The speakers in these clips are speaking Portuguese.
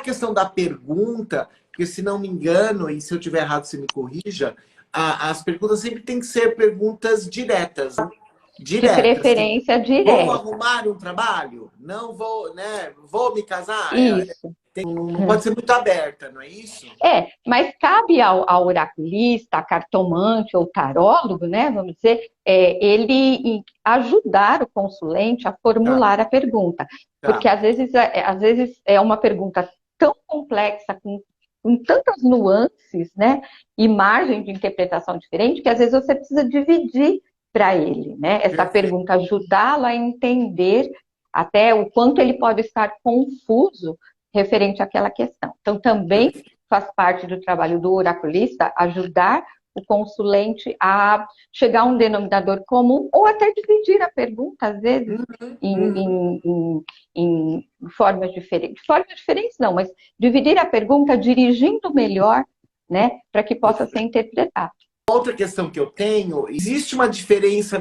questão da pergunta, que se não me engano, e se eu tiver errado, você me corrija, as perguntas sempre têm que ser perguntas diretas. De Diretas. Assim, preferência vou direta. arrumar um trabalho? Não vou, né? Vou me casar? Isso. Não pode ser muito aberta, não é isso? Mas cabe ao oraculista, cartomante ou tarólogo, né, vamos dizer, ele ajudar o consulente a Tá, formular a pergunta. Porque tá. às vezes é uma pergunta tão complexa, com tantas nuances, né, e margem de interpretação diferente, que às vezes você precisa dividir para ele, né, essa Perfeito. pergunta, ajudá-lo a entender até o quanto ele pode estar confuso referente àquela questão. Então, também faz parte do trabalho do oraculista ajudar o consulente a chegar a um denominador comum ou até dividir a pergunta, às vezes, Uhum, uhum. em formas diferentes. Formas diferentes não, mas dividir a pergunta dirigindo melhor, né, para que possa ser interpretado. Outra questão que eu tenho, existe uma diferença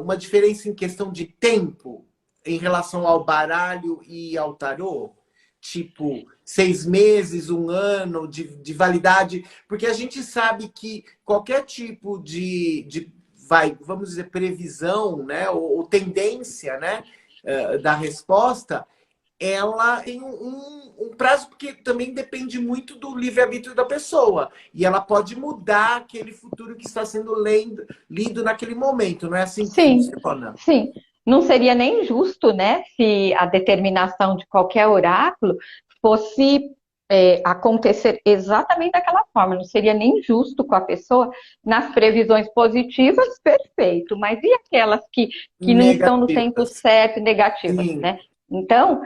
em questão de tempo em relação ao baralho e ao tarô? Tipo, 6 meses, um ano de validade? Porque a gente sabe que qualquer tipo vamos dizer, previsão, né, ou tendência, né, da resposta, ela tem um prazo, porque também depende muito do livre-arbítrio da pessoa. E ela pode mudar aquele futuro que está sendo lido naquele momento. Não é assim que Sim, funciona? sim. Não seria nem justo, né, se a determinação de qualquer oráculo fosse acontecer exatamente daquela forma. Não seria nem justo com a pessoa. Nas previsões positivas, perfeito. Mas e aquelas que não estão no tempo Negativas. certo, negativas, Sim, né? Então,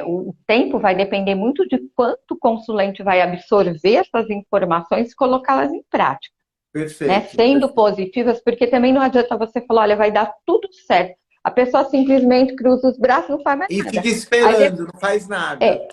o tempo vai depender muito de quanto o consulente vai absorver essas informações e colocá-las em prática, né, perfeito. sendo positivas, porque também não adianta você falar, olha, vai dar tudo certo. A pessoa simplesmente cruza os braços e não faz mais E nada. fica Aí, esperando, não faz nada.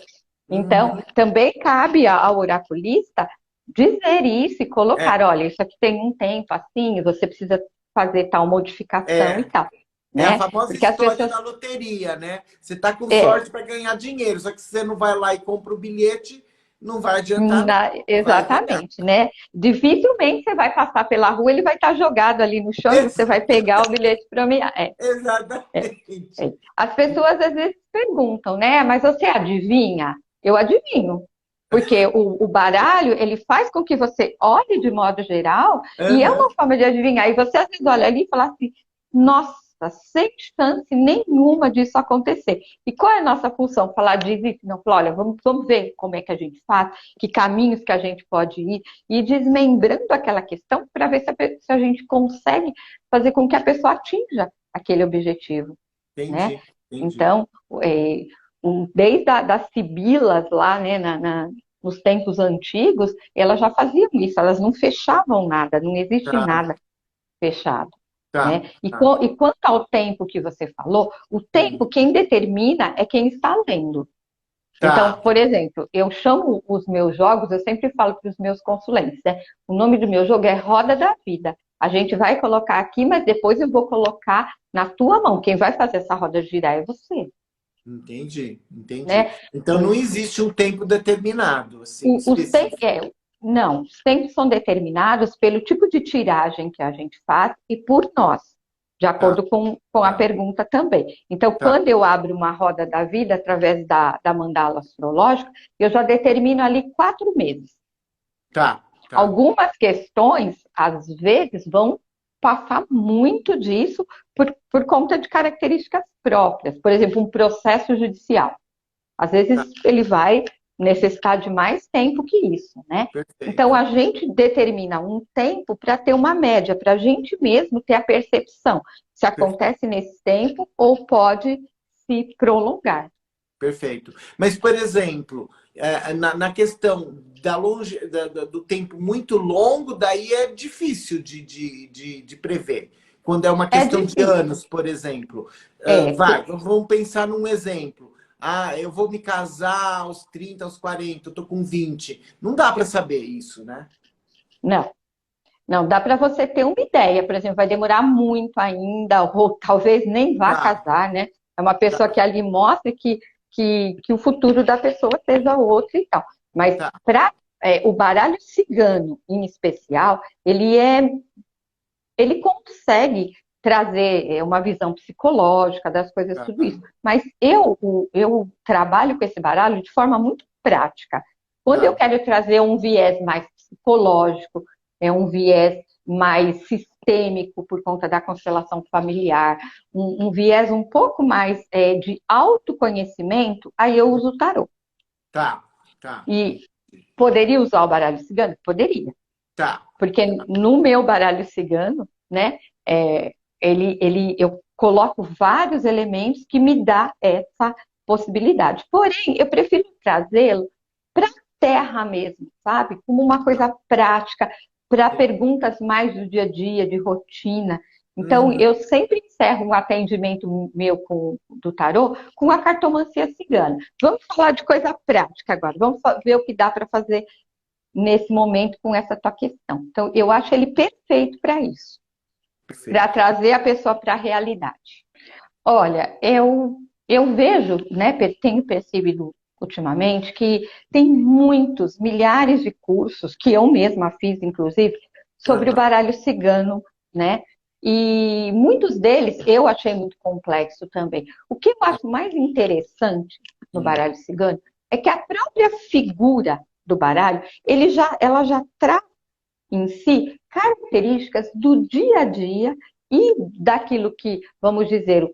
então, Uhum. também cabe ao oraculista dizer isso e É, colocar, olha, isso aqui tem um tempo assim, você precisa fazer tal modificação e é. tal, É a né? famosa Porque as história pessoas, da loteria, né? Você tá com é, sorte para ganhar dinheiro, só que se você não vai lá e compra o bilhete, não vai adiantar nada, não vai ganhar. Exatamente, né? Dificilmente você vai passar pela rua, ele vai estar jogado ali no chão e você vai pegar o bilhete premiado. Exatamente. As pessoas às vezes perguntam, né? Mas você adivinha? Eu adivinho. Porque o baralho, ele faz com que você olhe de modo geral e é Aham. uma forma de adivinhar. E você às vezes olha ali e fala assim, nossa, sem chance nenhuma disso acontecer. E qual é a nossa função? Falar disso? Não, falar, olha, vamos ver como é que a gente faz, que caminhos que a gente pode ir, e desmembrando aquela questão para ver se a gente consegue fazer com que a pessoa atinja aquele objetivo, né? Entendi, entendi. Então, desde das sibilas lá, né, nos tempos antigos, elas já faziam isso, elas não fechavam nada, não existe Tá, nada fechado, tá, né? E, tá. e quanto ao tempo que você falou, o Hum. tempo quem determina é quem está lendo. Então, Tá, por exemplo, eu chamo os meus jogos, eu sempre falo para os meus consulentes, né? O nome do meu jogo é Roda da Vida. A gente vai colocar aqui, mas depois eu vou colocar na tua mão. Quem vai fazer essa roda girar é você, entendi, entendi. né? Então não existe um tempo determinado, assim, Os tempos, específico. não, os tempos são determinados pelo tipo de tiragem que a gente faz e por nós, de Tá, acordo com a tá, pergunta também. Então, tá, quando eu abro uma roda da vida através da mandala astrológica, eu já determino ali 4 meses. tá, tá. Algumas questões, às vezes, vão passar muito disso por conta de características próprias. Por exemplo, um processo judicial. Às Tá, vezes ele vai necessitar de mais tempo que isso, né? Então perfeito. a gente determina um tempo para ter uma média, para a gente mesmo ter a percepção se Perfeito. acontece nesse tempo ou pode se prolongar. Perfeito. Mas, por exemplo, na questão do tempo muito longo, daí é difícil de prever. Quando é uma É questão de difícil. anos, por exemplo. É, Vamos pensar num exemplo. Ah, eu vou me casar aos 30, aos 40, eu tô com 20. Não dá para saber isso, né? não, não, dá para você ter uma ideia, por exemplo, vai demorar muito ainda, ou talvez nem vá Tá, casar, né? É uma tá. pessoa que ali mostra que o futuro da pessoa seja outro e tal. Mas Tá, o baralho cigano, em especial, ele consegue trazer uma visão psicológica das coisas, tá, tudo isso. Mas eu trabalho com esse baralho de forma muito prática. Quando eu tá. quero trazer um viés mais psicológico, um viés mais sistêmico por conta da constelação familiar, um viés um pouco mais de autoconhecimento, aí eu uso o tarô. Tá, tá, E poderia usar o baralho cigano? Poderia. tá. Porque no meu baralho cigano, né, é, eu coloco vários elementos que me dá essa possibilidade. Porém, eu prefiro trazê-lo para a terra mesmo, sabe? Como uma coisa prática, para perguntas mais do dia a dia, de rotina. Então, Uhum. eu sempre encerro um atendimento meu do tarô com a cartomancia cigana. Vamos falar de coisa prática agora. Vamos ver o que dá para fazer nesse momento com essa tua questão. Então, eu acho ele perfeito para isso, para Perfeito. trazer a pessoa para a realidade. Olha, eu vejo, né, tenho percebido ultimamente que tem muitos, milhares de cursos, que eu mesma fiz, inclusive, sobre o Aham. baralho cigano, né? E muitos deles eu achei muito complexo também. O que eu acho mais interessante no Hum. baralho cigano é que a própria figura do baralho, ela já traz em si características do dia a dia e daquilo que, vamos dizer,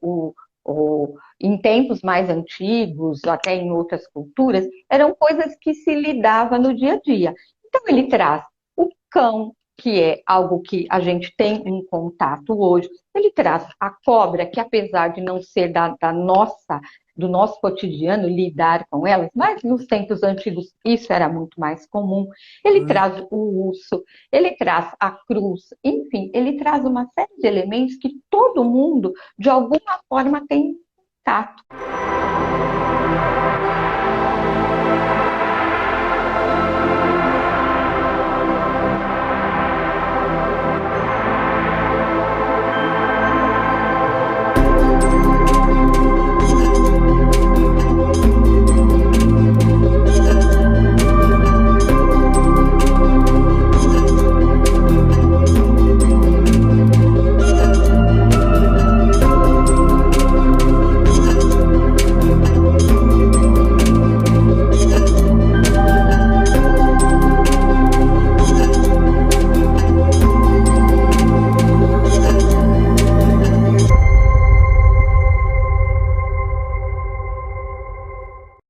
em tempos mais antigos, até em outras culturas, eram coisas que se lidava no dia a dia. Então, ele traz o cão, que é algo que a gente tem um contato hoje, ele traz a cobra, que apesar de não ser do nosso cotidiano lidar com elas, mas nos tempos antigos isso era muito mais comum. Ele Hum. traz o urso, ele traz a cruz, enfim, ele traz uma série de elementos que todo mundo, de alguma forma, tem contato.